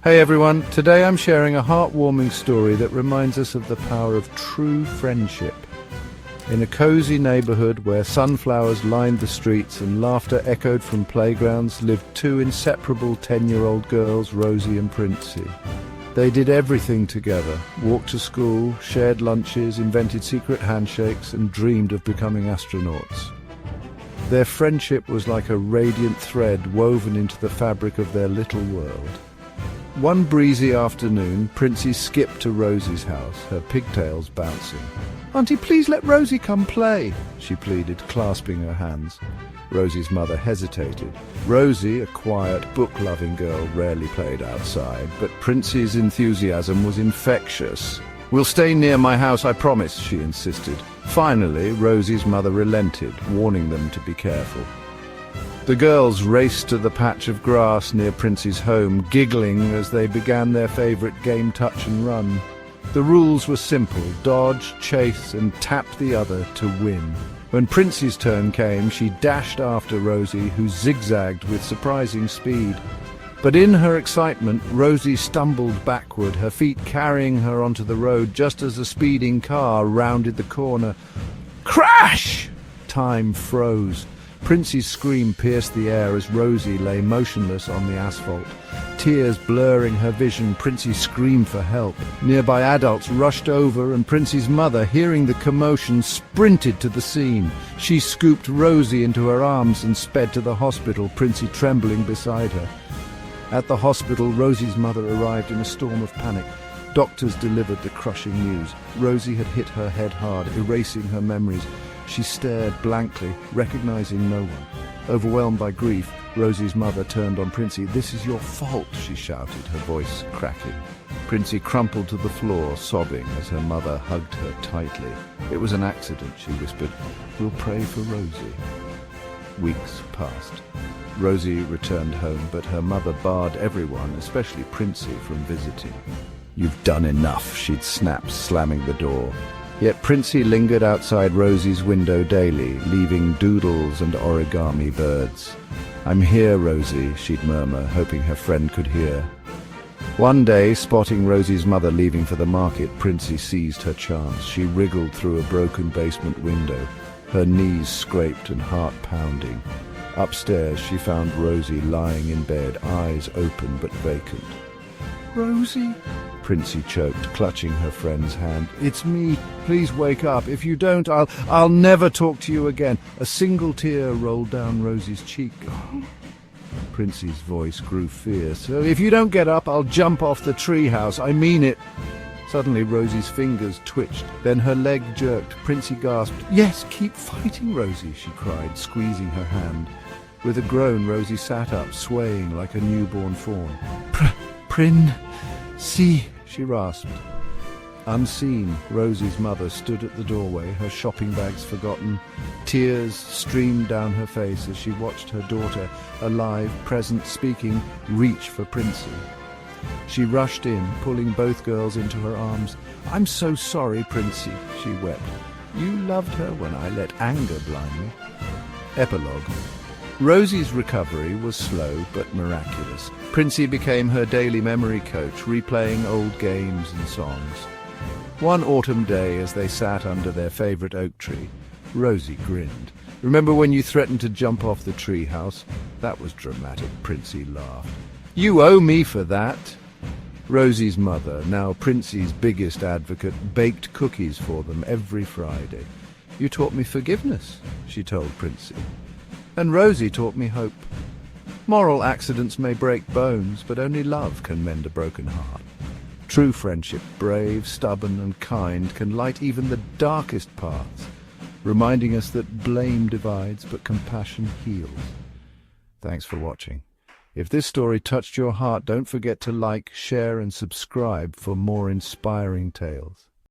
Hey everyone, today I'm sharing a heartwarming story that reminds us of the power of true friendship. In a cozy neighborhood where sunflowers lined the streets and laughter echoed from playgrounds lived two inseparable 10-year-old girls, Rosy and Princy. They did everything together, walked to school, shared lunches, invented secret handshakes, and dreamed of becoming astronauts. Their friendship was like a radiant thread woven into the fabric of their little world. One breezy afternoon, Princy skipped to Rosy's house, her pigtails bouncing. "Auntie, please let Rosy come play," she pleaded, clasping her hands. Rosy's mother hesitated. Rosy, a quiet, book-loving girl, rarely played outside, but Princy's enthusiasm was infectious. "We'll stay near my house, I promise," she insisted. Finally, Rosy's mother relented, warning them to be careful. The girls raced to the patch of grass near Princy's home, giggling as they began their favorite game, touch and run. The rules were simple: dodge, chase, and tap the other to win. When Princy's turn came, she dashed after Rosy, who zigzagged with surprising speed. But in her excitement, Rosy stumbled backward, her feet carrying her onto the road just as a speeding car rounded the corner. Crash! Time froze. Princy's scream pierced the air as Rosy lay motionless on the asphalt. Tears blurring her vision, Princy screamed for help. Nearby adults rushed over, and Princy's mother, hearing the commotion, sprinted to the scene. She scooped Rosy into her arms and sped to the hospital, Princy trembling beside her. At the hospital, Rosy's mother arrived in a storm of panic. Doctors delivered the crushing news. Rosy had hit her head hard, erasing her memories. She stared blankly, recognizing no one. Overwhelmed by grief, Rosy's mother turned on Princy. "This is your fault," she shouted, her voice cracking. Princy crumpled to the floor, sobbing as her mother hugged her tightly. "It was an accident," she whispered. "We'll pray for Rosy." Weeks passed. Rosy returned home, but her mother barred everyone, especially Princy, from visiting. "You've done enough," she'd snapped, slamming the door. Yet Princy lingered outside Rosy's window daily, leaving doodles and origami birds. "I'm here, Rosy," she'd murmur, hoping her friend could hear. One day, spotting Rosy's mother leaving for the market, Princy seized her chance. She wriggled through a broken basement window, her knees scraped and heart pounding. Upstairs, she found Rosy lying in bed, eyes open but vacant. "Rosy?" Princy choked, clutching her friend's hand. "It's me. Please wake up. If you don't, I'll never talk to you again." A single tear rolled down Rosy's cheek. Princy's voice grew fierce. "So if you don't get up, I'll jump off the treehouse. I mean it." Suddenly, Rosy's fingers twitched. Then her leg jerked. Princy gasped. "Yes, keep fighting, Rosy," she cried, squeezing her hand. With a groan, Rosy sat up, swaying like a newborn fawn. Princy," she rasped. Unseen, Rosy's mother stood at the doorway, her shopping bags forgotten. Tears streamed down her face as she watched her daughter, alive, present, speaking, reach for Princy. She rushed in, pulling both girls into her arms. "I'm so sorry, Princy," she wept. "You loved her when I let anger blind me." Epilogue. Rosy's recovery was slow but miraculous. Princy became her daily memory coach, replaying old games and songs. One autumn day, as they sat under their favorite oak tree, Rosy grinned. "Remember when you threatened to jump off the treehouse? That was dramatic," Princy laughed. "You owe me for that." Rosy's mother, now Princy's biggest advocate, baked cookies for them every Friday. "You taught me forgiveness," she told Princy. "And Rosy taught me hope. Moral accidents may break bones, but only love can mend a broken heart. True friendship, brave, stubborn, and kind, can light even the darkest paths, reminding us that blame divides, but compassion heals." Thanks for watching. If this story touched your heart, don't forget to like, share, and subscribe for more inspiring tales.